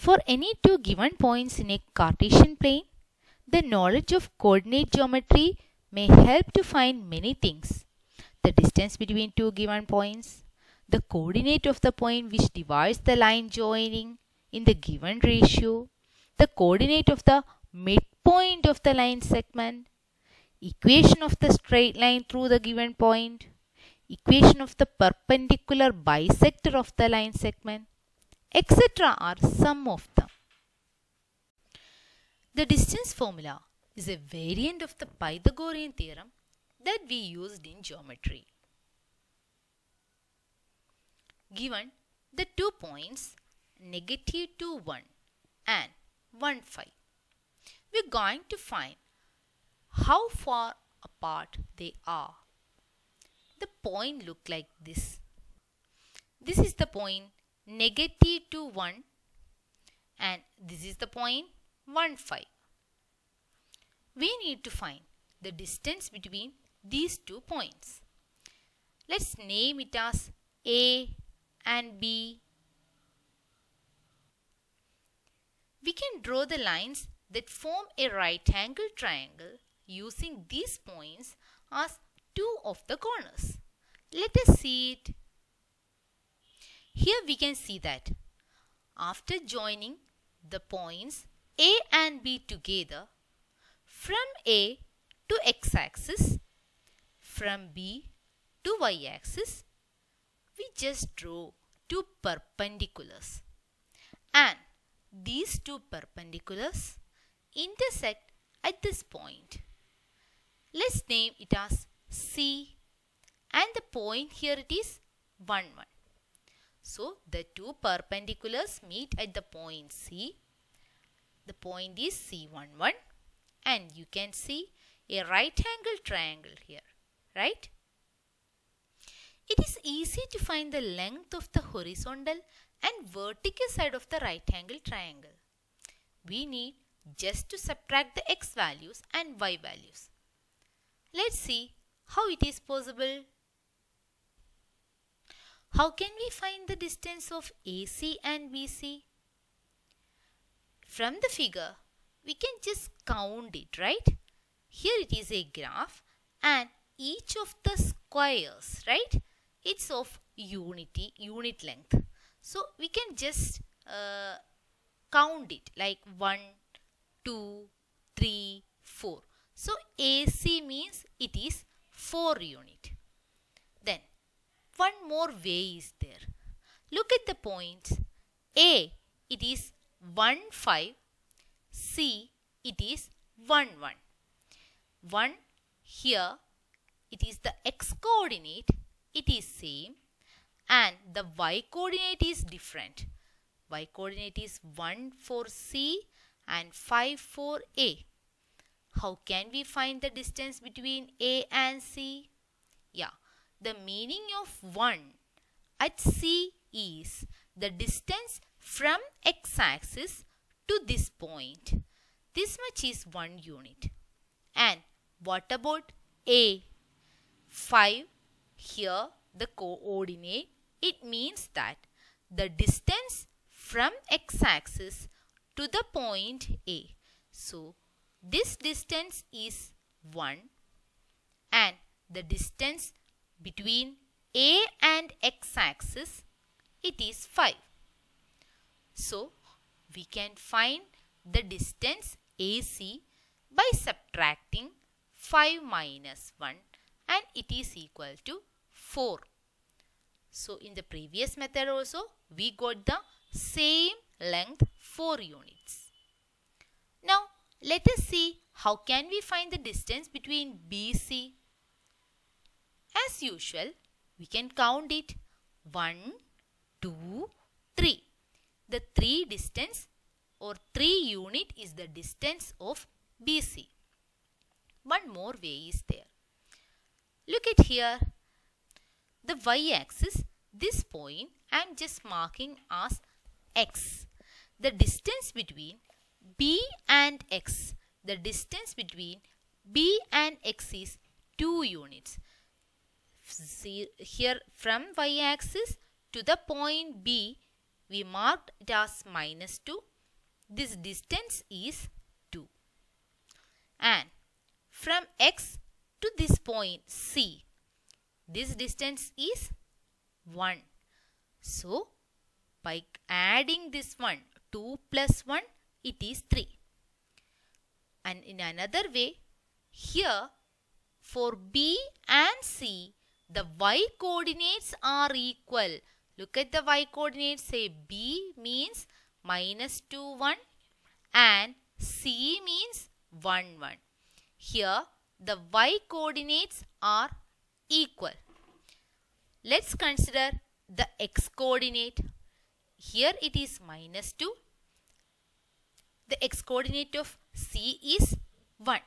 For any two given points in a Cartesian plane, the knowledge of coordinate geometry may help to find many things. The distance between two given points, the coordinate of the point which divides the line joining in the given ratio, the coordinate of the midpoint of the line segment, equation of the straight line through the given point, equation of the perpendicular bisector of the line segment, etc. are some of them. The distance formula is a variant of the Pythagorean theorem that we used in geometry. Given the 2 points -2, 1 and 1, 5, we're going to find how far apart they are. The point look like this. This is the point -2, 1 and this is the point 1, 5. We need to find the distance between these 2 points. Let's name it as A and B. We can draw the lines that form a right angle triangle using these points as 2 of the corners. Let us see it. Here we can see that after joining the points A and B together, from A to x-axis, from B to y-axis, we just draw 2 perpendiculars. And these 2 perpendiculars intersect at this point. Let's name it as C, and the point here it is 1, 1. So the 2 perpendiculars meet at the point C. The point is C1, 1, and you can see a right angle triangle here, right? It is easy to find the length of the horizontal and vertical side of the right angle triangle. We need just to subtract the x values and y values. Let's see how it is possible. How can we find the distance of AC and BC? From the figure, we can just count it, right? Here it is a graph and each of the squares, right? It's of unit length. So we can just count it like 1, 2, 3, 4. So AC means it is 4 unit. Then one more way is there. Look at the points. A, it is 1, 5. C, it is 1, 1. 1 here, it is the x coordinate, it is same, and the y coordinate is different. Y coordinate is 1 for C and 5 for A. How can we find the distance between A and C? Yeah, the meaning of 1 at C is the distance from x-axis to this point. This much is 1 unit. And what about A? 5 here, the coordinate, it means that the distance from x-axis to the point A. So this distance is 1 and the distance between A and x-axis, it is 5. So we can find the distance AC by subtracting 5 minus 1 and it is equal to 4. So in the previous method also we got the same length 4 units. Now let us see how can we find the distance between BC. As usual, we can count it 1, 2, 3. The 3 distance or 3 unit is the distance of BC. One more way is there. Look at here. The y-axis, this point I am just marking as x. The distance between B and x. The distance between B and x is 2 units. See here, from y-axis to the point B, we marked it as -2 this distance is 2. And from x to this point C, this distance is 1. So, by adding this one, 2 plus 1, it is 3. And in another way, here for B and C, the y coordinates are equal. Look at the y coordinates. Say B means minus 2, 1 and C means 1, 1. Here the y coordinates are equal. Let's consider the x coordinate. Here it is minus 2. The x coordinate of C is 1.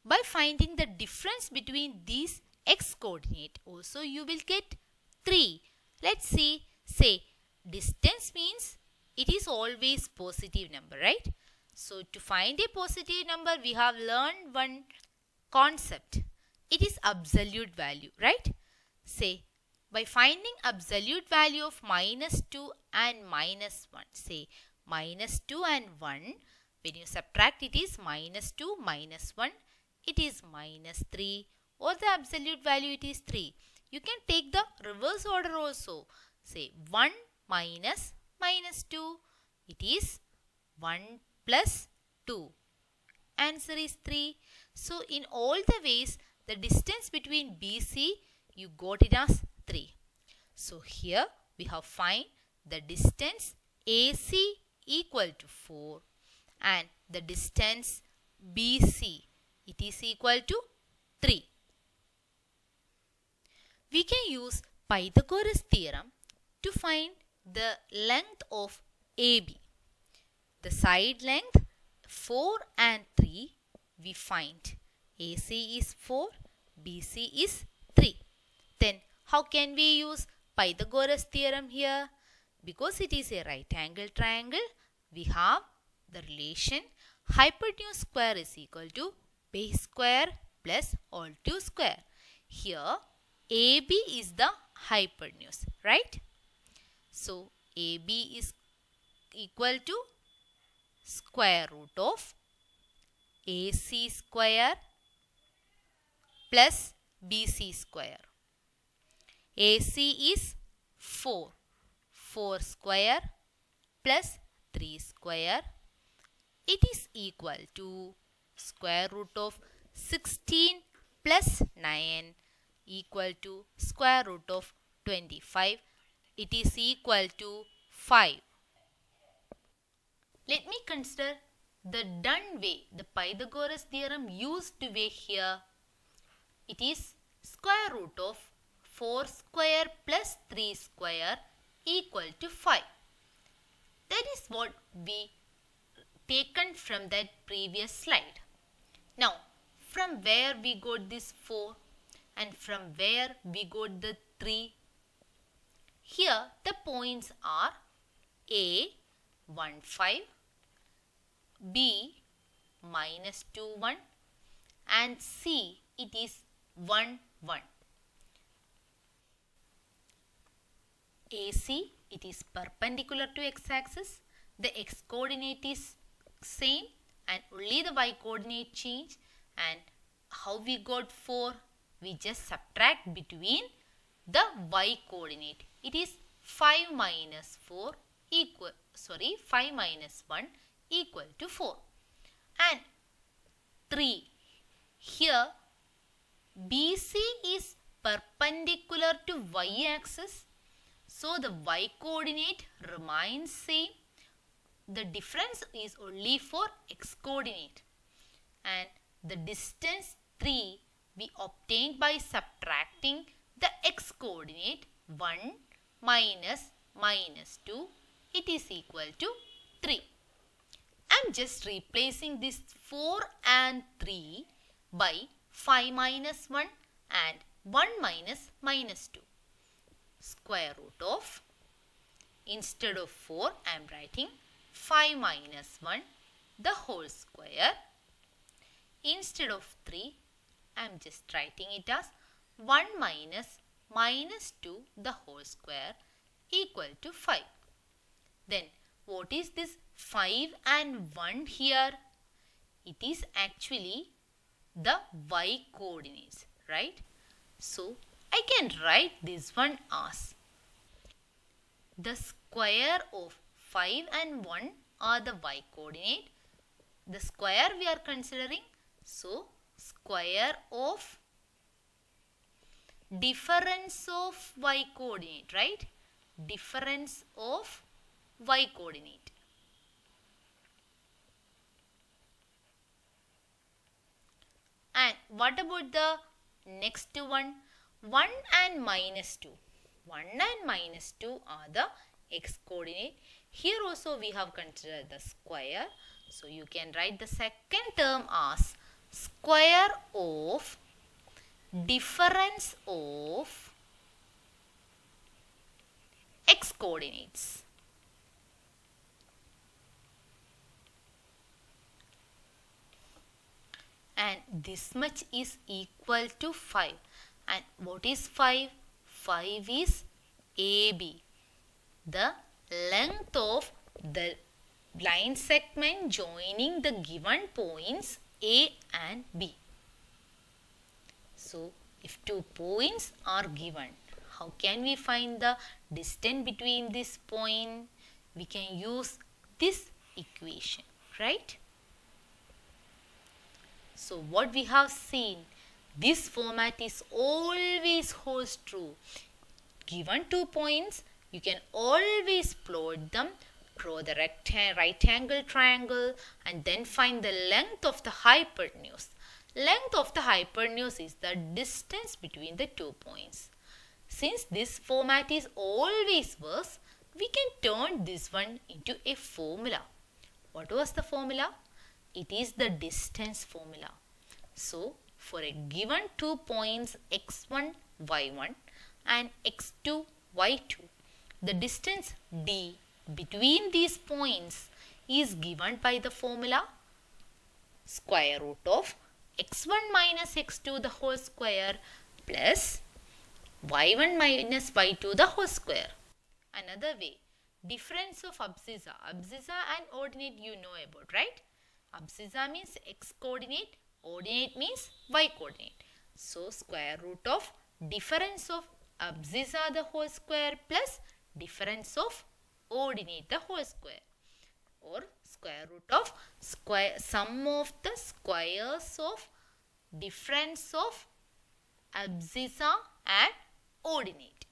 By finding the difference between these x coordinate, also you will get 3. Let's see. Say distance means it is always positive number, right? So to find a positive number, we have learned one concept. It is absolute value, right? Say by finding absolute value of minus 2 and minus 1. Say minus 2 and 1. When you subtract, it is minus 2 minus 1. It is minus 3, or the absolute value it is 3. You can take the reverse order also. Say 1 minus minus 2. It is 1 plus 2. Answer is 3. So in all the ways, the distance between BC, you got it as 3. So here we have find the distance AC equal to 4 and the distance BC, it is equal to 3. We can use Pythagoras theorem to find the length of AB. The side length 4 and 3 we find. AC is 4, BC is 3. Then how can we use Pythagoras theorem here? Because it is a right angle triangle, we have the relation hypotenuse square is equal to base square plus altitude square. Here AB is the hypotenuse, right? So AB is equal to square root of AC square plus BC square. AC is 4. 4 square plus 3 square. It is equal to square root of 16 plus 9 equal to square root of 25. It is equal to 5. Let me consider the done way, the Pythagoras theorem used way here. It is square root of 4 square plus 3 square equal to 5. That is what we taken from that previous slide. Now, from where we got this 4 and from where we got the 3? Here the points are A 1 5, B minus 2 1 and C it is 1 1. AC, it is perpendicular to x-axis. The x coordinate is same and only the y coordinate change. And how we got 4? We just subtract between the y coordinate. It is 5 minus 4 equal, 5 minus 1 equal to 4. And 3. Here BC is perpendicular to y-axis. So the y coordinate remains same. The difference is only for x coordinate. And the distance 3 we obtained by subtracting the x coordinate 1 minus minus 2. It is equal to 3. I am just replacing this 4 and 3 by 5 minus 1 and 1 minus minus 2. Square root of, instead of 4 I am writing 5 minus 1 the whole square. Instead of 3 I am just writing it as 1 minus minus 2 the whole square equal to 5. Then What is this 5 and 1 here? It is actually the y coordinates, right? So I can write this one as the square of 5 and 1 are the y coordinate. The square we are considering. So square of difference of y coordinate, right? Difference of y coordinate. And what about the next one? 1 and minus 2. 1 and minus 2 are the x coordinate. Here also we have considered the square. So you can write the second term as square of difference of x coordinates. And this much is equal to 5. And what is 5? 5 is AB, the length of the line segment joining the given points A and B. So if 2 points are given, how can we find the distance between this point? We can use this equation, right? So what we have seen, this format is always holds true. Given 2 points, you can always plot them, draw the right angle triangle, and then find the length of the hypotenuse. Length of the hypotenuse is the distance between the 2 points. Since this format is always works, we can turn this one into a formula. What was the formula? It is the distance formula. So for a given 2 points x1, y1 and x2, y2, the distance d between these points is given by the formula square root of x1 minus x2 the whole square plus y1 minus y2 the whole square. Another way, difference of abscissa. Abscissa and ordinate you know about, right? Abscissa means x coordinate, ordinate means y coordinate. So square root of difference of abscissa the whole square plus difference of ordinate the whole square, or square root of sum of the squares of difference of abscissa and ordinate.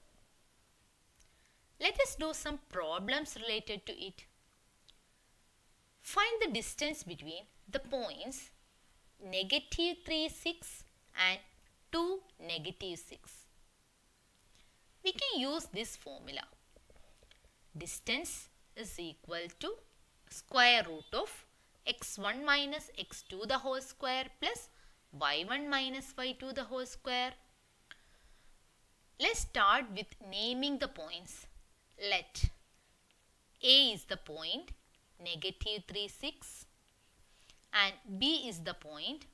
Let us do some problems related to it. Find the distance between the points -3, 6 and 2, -6. We can use this formula. Distance is equal to square root of x1 minus x2 the whole square plus y1 minus y2 the whole square. Let's start with naming the points. Let A is the point -3, 6 and B is the point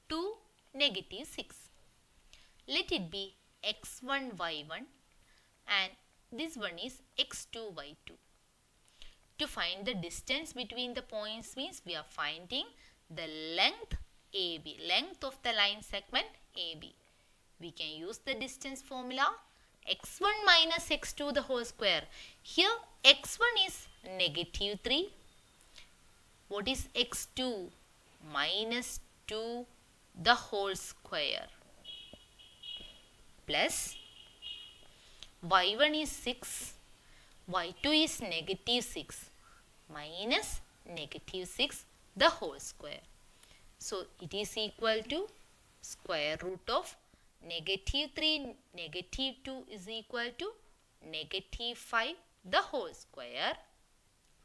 2, -6. Let it be x1, y1 and this one is x2, y2. To find the distance between the points means we are finding the length AB, length of the line segment AB. We can use the distance formula x1 minus x2 the whole square. Here x1 is -3. What is x2? -2 the whole square plus y1 is 6, y2 is -6 minus -6 the whole square. So it is equal to square root of -3, -2 is equal to -5 the whole square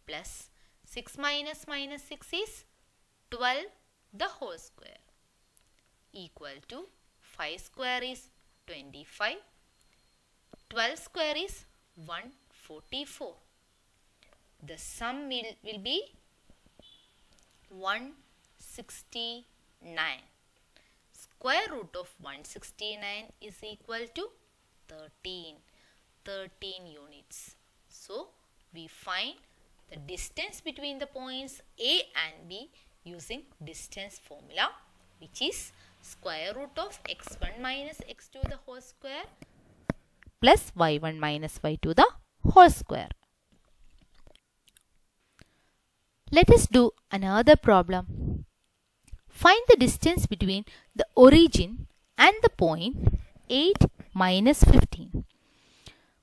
plus 6 minus -6 is 12 the whole square equal to 5 square is 25, 12 square is 144. The sum will be 169. Square root of 169 is equal to 13 units. So we find the distance between the points A and B using distance formula, which is square root of x1 minus x2 the whole square plus y1 minus y2 the whole square. Let us do another problem. Find the distance between the origin and the point 8 minus 15.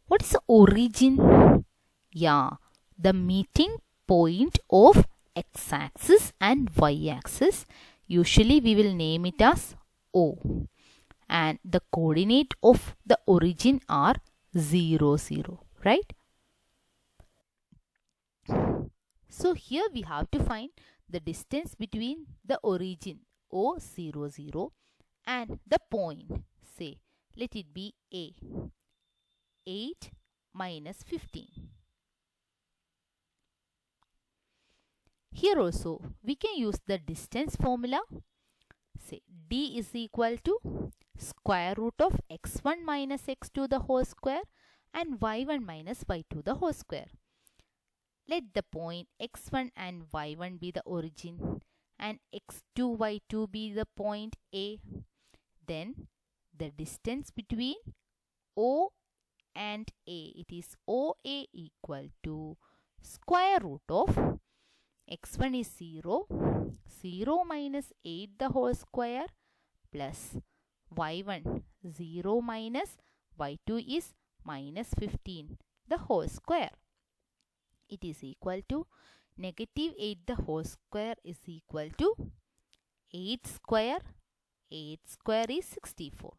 What is the origin? Yeah, the meeting point of x-axis and y-axis. Usually we will name it as O. And the coordinate of the origin are 0, 0, right? So here we have to find the distance between the origin O 0, 0 and the point. Say, let it be A. 8 minus 15. Here also we can use the distance formula. Say D is equal to square root of x1 minus x2 the whole square and y1 minus y2 the whole square. Let the point x1 and y1 be the origin and x2, y2 be the point A. Then the distance between O and A, it is OA equal to square root of x1 is 0, 0 minus 8 the whole square plus y1, 0 minus y2 is minus 15 the whole square. It is equal to negative 8 the whole square is equal to 8 square. 8 square is 64.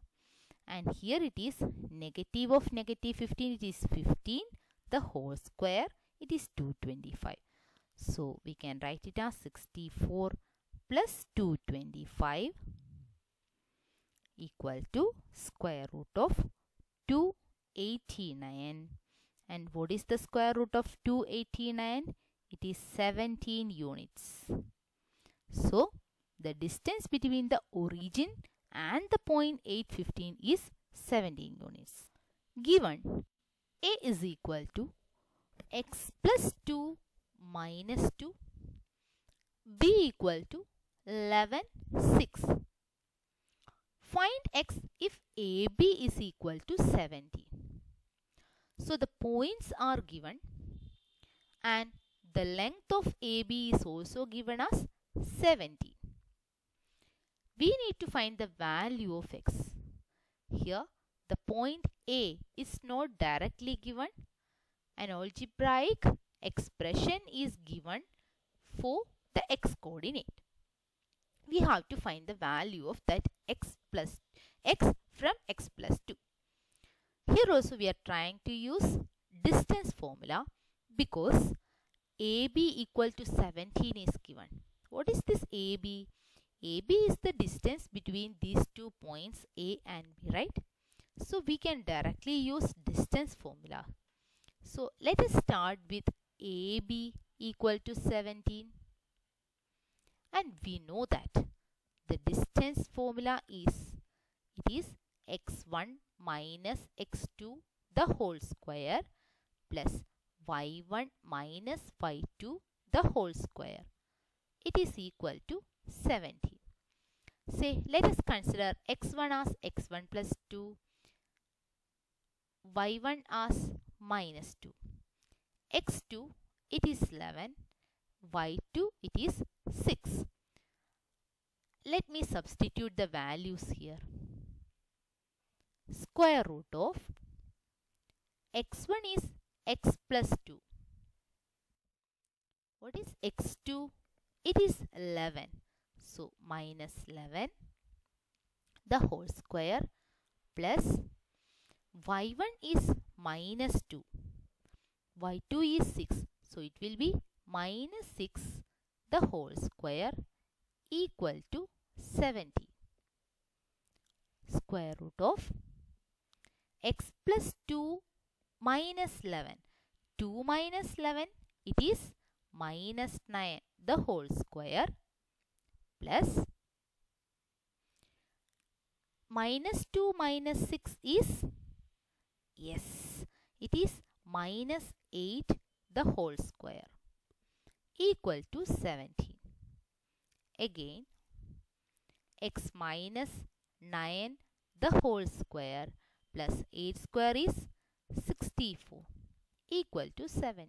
And here it is negative of negative 15, it is 15. The whole square, it is 225. So we can write it as 64 plus 225 equal to square root of 289. And what is the square root of 289? It is 17 units. So the distance between the origin and the point 815 is 17 units. Given A is equal to x plus 2 minus 2, B equal to 11, 6. Find x if AB is equal to 17. So the points are given and the length of AB is also given as 17. We need to find the value of x. Here the point A is not directly given. An algebraic expression is given for the x coordinate. We have to find the value of that x from x plus 2. Here also we are trying to use distance formula because AB equal to 17 is given. What is this AB? AB is the distance between these 2 points A and B, right? So we can directly use distance formula. So let us start with AB equal to 17. And we know that the distance formula is, it is x1 minus x2 the whole square plus y1 minus y2 the whole square. It is equal to 17. Say, let us consider x1 as x1 plus 2, y1 as minus 2. x2, it is 11, y2, it is 6. Let me substitute the values here. Square root of x1 is x plus 2. What is x2? It is 11. So minus 11 the whole square plus y1 is minus 2. y2 is 6. So it will be minus 6 the whole square equal to 70. Square root of x plus 2 minus 11. 2 minus 11, it is minus 9 the whole square plus minus 2 minus 6 is, yes, it is minus 8 the whole square. equal to 17. Again, x minus 9 the whole square plus 8 square is 64 equal to 70.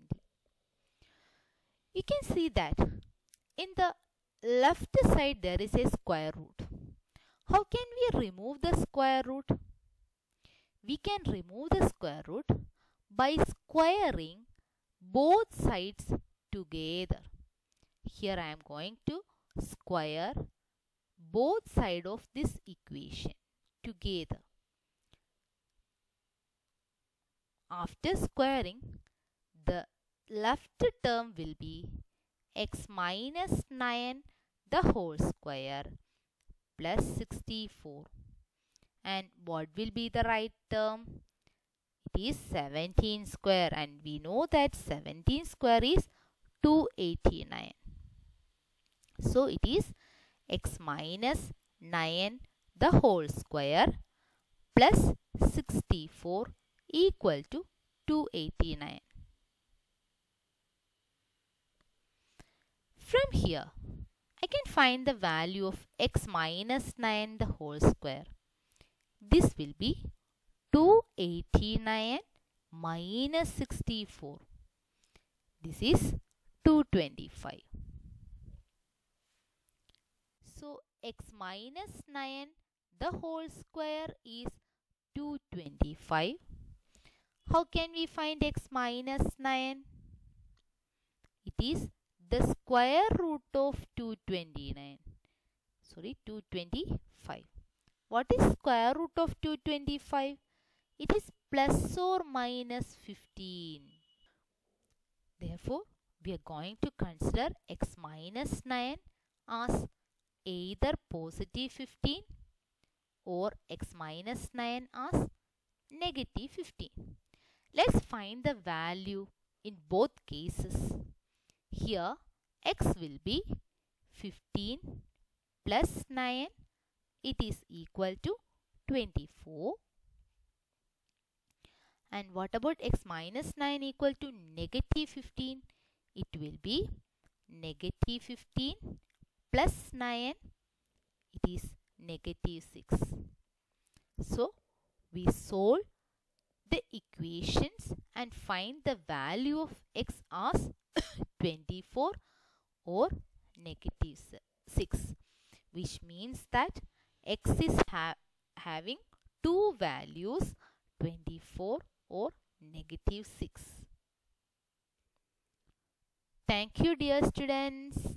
You can see that in the left side there is a square root. How can we remove the square root? We can remove the square root by squaring both sides together. Here I am going to square both sides of this equation together. After squaring, the left term will be x minus 9 the whole square plus 64. And what will be the right term? It is 17 square, and we know that 17 square is 289. So it is x minus 9 the whole square plus 64 equal to 289. From here, I can find the value of x minus 9 the whole square. This will be 289 minus 64. This is 225. So, x minus 9 the whole square is 225. How can we find x minus 9? It is the square root of 225. What is square root of 225? It is plus or minus 15. Therefore, we are going to consider x minus 9 as either positive 15 or x minus 9 as negative 15. Let's find the value in both cases. Here, x will be 15 plus 9. It is equal to 24. And what about x minus 9 equal to negative 15? It will be negative 15 plus 9. It is negative 6. So, we solve the equations and find the value of x as 24 or negative 6, which means that x is having two values, 24 or negative 6. Thank you, dear students.